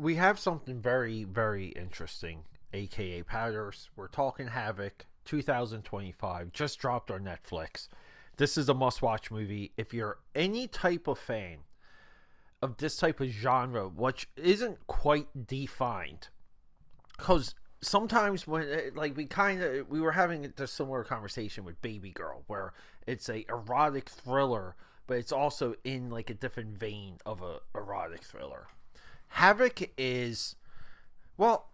we have something very, very interesting, aka Padders. We're talking Havoc 2025, just dropped on Netflix. This is a must-watch movie. If you're any type of fan of this type of genre, which isn't quite defined, because sometimes when we were having a similar conversation with Baby Girl, where it's a erotic thriller, but it's also in like a different vein of a erotic thriller. Havoc is, well,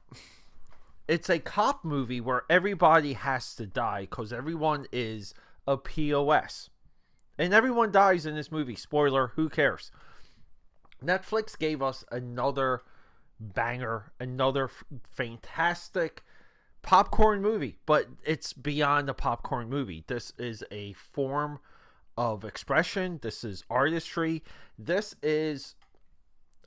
it's a cop movie where everybody has to die because everyone is a POS. And everyone dies in this movie. Spoiler, who cares? Netflix gave us another banger, another fantastic popcorn movie, but it's beyond a popcorn movie. This is a form of expression. This is artistry. This is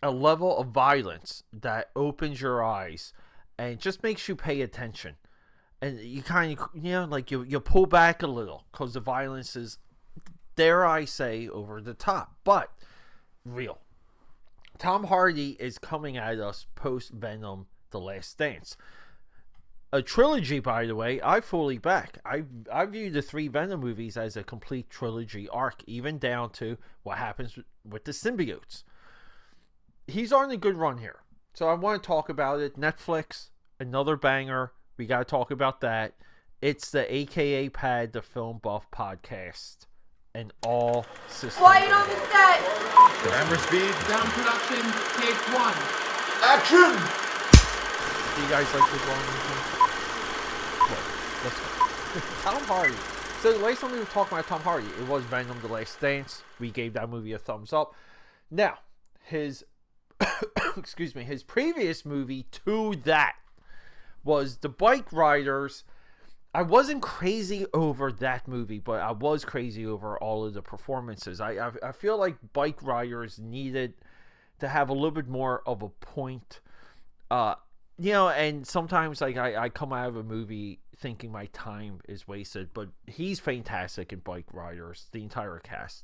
a level of violence that opens your eyes and just makes you pay attention. And you kind of, you pull back a little because the violence is, dare I say, over the top, but real. Tom Hardy is coming at us post-Venom The Last Dance. A trilogy, by the way, I fully back. I view the 3 Venom movies as a complete trilogy arc, even down to what happens with the symbiotes. He's on a good run here. So I want to talk about it. Netflix, another banger. We got to talk about that. It's the AKAPAD, the Film Buff podcast. And all systems. Quiet on the set! Camera speed. Sound production, take 1. Action! Do you guys like this one? Well, let's go. Tom Hardy. So the last time we were talking about Tom Hardy, it was Venom: The Last Dance. We gave that movie a thumbs up. Now, his his previous movie to that was The Bike Riders. I wasn't crazy over that movie, but I was crazy over all of the performances. I feel like Bike Riders needed to have a little bit more of a point. And sometimes I come out of a movie thinking my time is wasted, but he's fantastic in Bike Riders, the entire cast.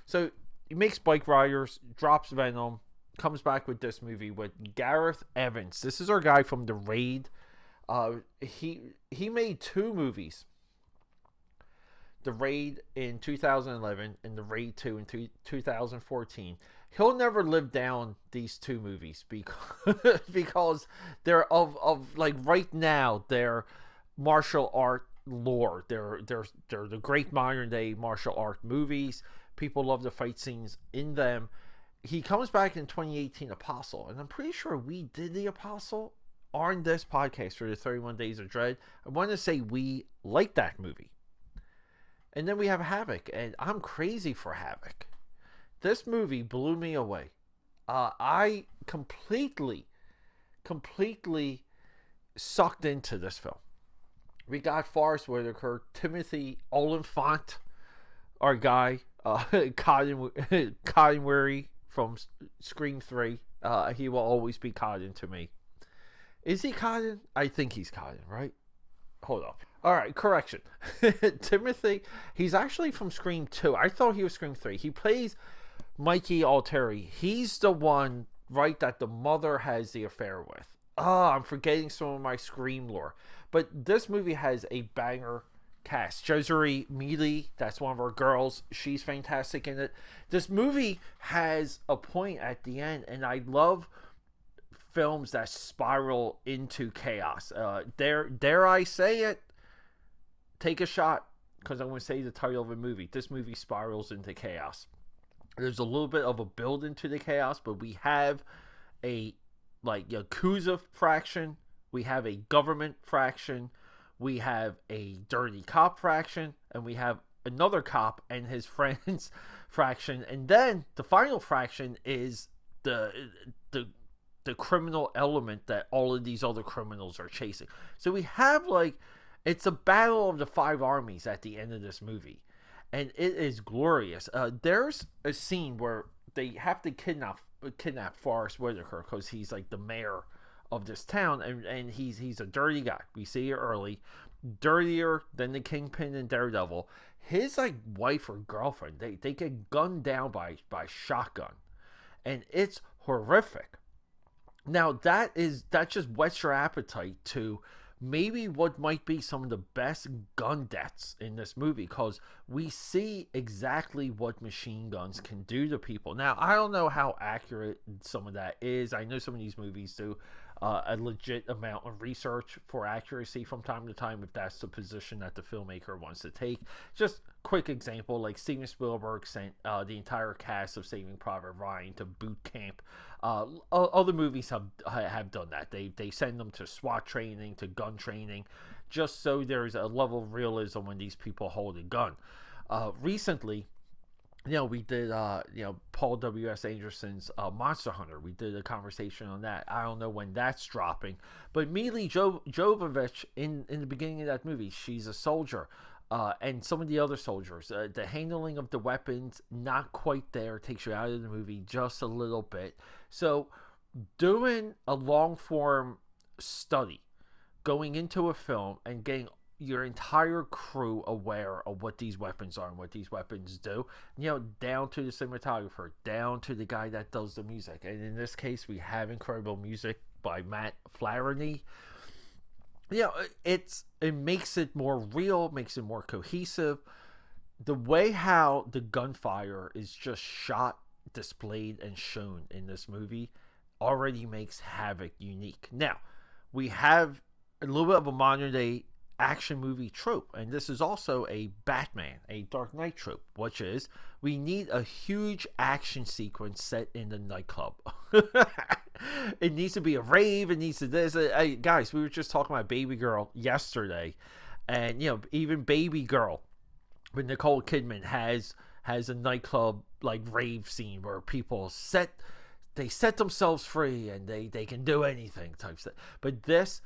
So he makes Bike Riders, drops Venom, comes back with this movie with Gareth Evans. This is our guy from The Raid. He made 2 movies. The Raid in 2011 and The Raid 2 in 2014. He'll never live down these 2 movies because they're of like right now they're martial art lore. They're the great modern day martial art movies. People love the fight scenes in them. He comes back in 2018 Apostle, and I'm pretty sure we did the Apostle on this podcast for the 31 Days of Dread. I want to say we like that movie. And then we have Havoc, and I'm crazy for Havoc. This movie blew me away. I completely sucked into this film. We got Forrest Whitaker, Timothy Olyphant, our guy, Cotton Weary from Scream 3. He will always be Cotton to me. Is he Cotton? I think he's Cotton, right? Hold up. All right, correction. Timothy, he's actually from Scream 2. I thought he was Scream 3. He plays Mikey Altieri. He's the one, right, that the mother has the affair with. I'm forgetting some of my Scream lore. But this movie has a banger cast. Jessie Mei Li, that's one of our girls. She's fantastic in it. This movie has a point at the end, and I love films that spiral into chaos. Dare I say it? Take a shot, because I'm going to say the title of the movie. This movie spirals into chaos. There's a little bit of a build into the chaos, but we have a Yakuza fraction. We have a government fraction. We have a dirty cop fraction, and we have another cop and his friends fraction. And then the final fraction is the criminal element that all of these other criminals are chasing. So we have it's a battle of the 5 armies at the end of this movie, and it is glorious. There's a scene where they have to kidnap Forrest Whitaker because he's like the mayor of this town, and he's a dirty guy. We see it early, dirtier than the Kingpin and Daredevil. His wife or girlfriend, they get gunned down by shotgun, and it's horrific. Now that just whets your appetite to maybe what might be some of the best gun deaths in this movie, because we see exactly what machine guns can do to people. Now, I don't know how accurate some of that is. I know some of these movies do a legit amount of research for accuracy from time to time, if that's the position that the filmmaker wants to take. Just quick example, like Steven Spielberg sent the entire cast of Saving Private Ryan to boot camp. Other movies have done that. They send them to SWAT training, to gun training, just so there's a level of realism when these people hold a gun. Recently, we did, Paul W.S. Anderson's Monster Hunter. We did a conversation on that. I don't know when that's dropping. But Mila Jovovich, in the beginning of that movie, she's a soldier. And some of the other soldiers, the handling of the weapons, not quite there. Takes you out of the movie just a little bit. So doing a long-form study, going into a film and getting your entire crew aware of what these weapons are and what these weapons do, down to the cinematographer, down to the guy that does the music. And in this case, we have incredible music by Matt Flaherty. It makes it more real, makes it more cohesive. The way how the gunfire is just shot, displayed, and shown in this movie already makes Havoc unique. Now, we have a little bit of a modern day action movie trope, and this is also a Batman, a Dark Knight trope, which is we need a huge action sequence set in the nightclub. It needs to be a rave. It needs to this. Guys, we were just talking about Baby Girl yesterday, and even Baby Girl with Nicole Kidman has a nightclub like rave scene where people set themselves free and they can do anything type stuff. But this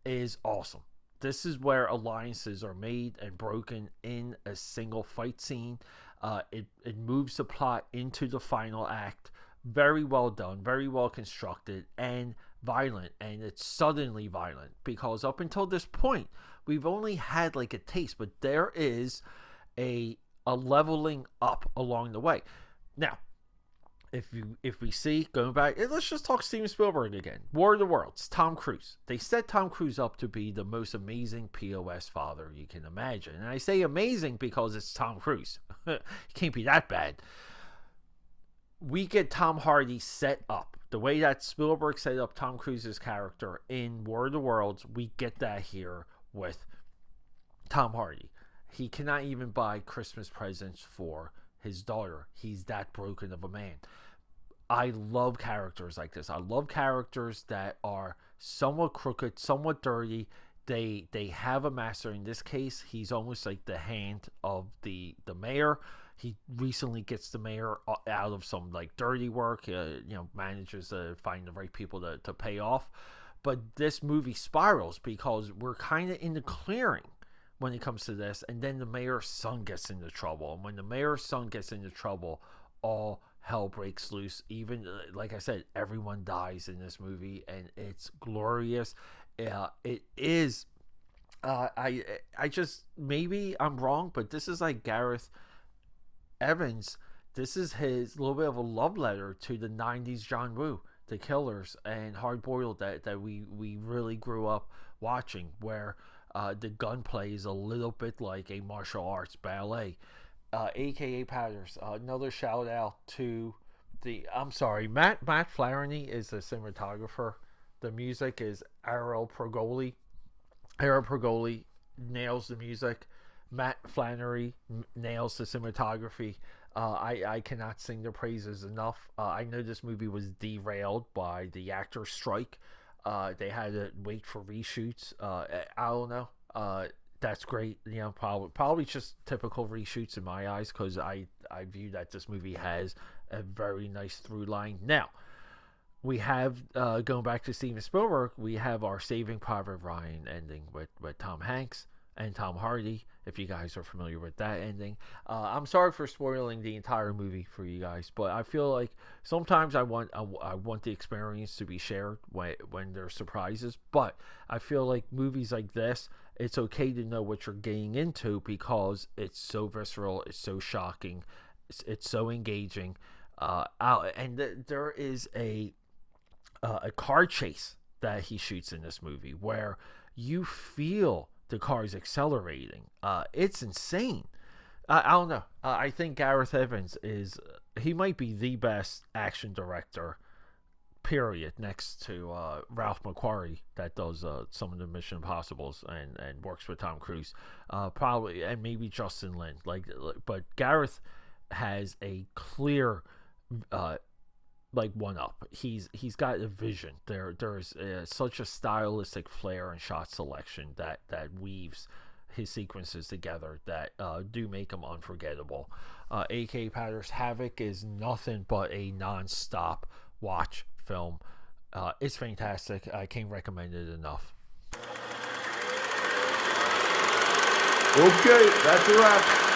is awesome. This is where alliances are made and broken in a single fight scene. It moves the plot into the final act. Very well done, very well constructed, and violent. And it's suddenly violent, because up until this point, we've only had like a taste, but there is a leveling up along the way. Now, if we see, going back, let's just talk Steven Spielberg again. War of the Worlds, Tom Cruise. They set Tom Cruise up to be the most amazing POS father you can imagine. And I say amazing because it's Tom Cruise. He can't be that bad. We get Tom Hardy set up. The way that Spielberg set up Tom Cruise's character in War of the Worlds, we get that here with Tom Hardy. He cannot even buy Christmas presents for his daughter. He's that broken of a man. I love characters like this. I love characters that are somewhat crooked, somewhat dirty. They have a master. In this case, he's almost like the hand of the mayor. He recently gets the mayor out of some like dirty work. Manages to find the right people to pay off. But this movie spirals because we're kind of in the clearing when it comes to this, and then the mayor's son gets into trouble, and when the mayor's son gets into trouble, all hell breaks loose. Even like I said, everyone dies in this movie, and it's glorious. It is. I just, maybe I'm wrong, but this is like Gareth Evans. This is his little bit of a love letter to the 90s John Woo, The Killers, and Hard Boiled that we really grew up watching, where the gunplay is a little bit like a martial arts ballet. AKAPAD. Another shout out to Matt Flaherty is the cinematographer. The music is Errol Progoli. Errol Progoli nails the music. Matt Flaherty nails the cinematography. I cannot sing their praises enough. I know this movie was derailed by the actor strike. They had to wait for reshoots. I don't know. That's great. Probably just typical reshoots in my eyes, because I view that this movie has a very nice through line. Now, we have, going back to Steven Spielberg, we have our Saving Private Ryan ending with Tom Hanks and Tom Hardy, if you guys are familiar with that ending. I'm sorry for spoiling the entire movie for you guys, but I feel like sometimes I want the experience to be shared when there's surprises. But I feel like movies like this, it's okay to know what you're getting into, because it's so visceral, it's so shocking, it's so engaging. And there is a a car chase that he shoots in this movie where you feel the cars accelerating. It's insane. I don't know. I think Gareth Evans he might be the best action director, period, next to Ralph McQuarrie, that does some of the Mission Impossibles and works with Tom Cruise, probably, and maybe Justin Lin. But Gareth has a clear one up. He's got a vision. There's such a stylistic flair and shot selection that weaves his sequences together that do make him unforgettable. AKAPAD's Havoc is nothing but a non-stop watch film. It's fantastic. I can't recommend it enough. Okay, that's a wrap.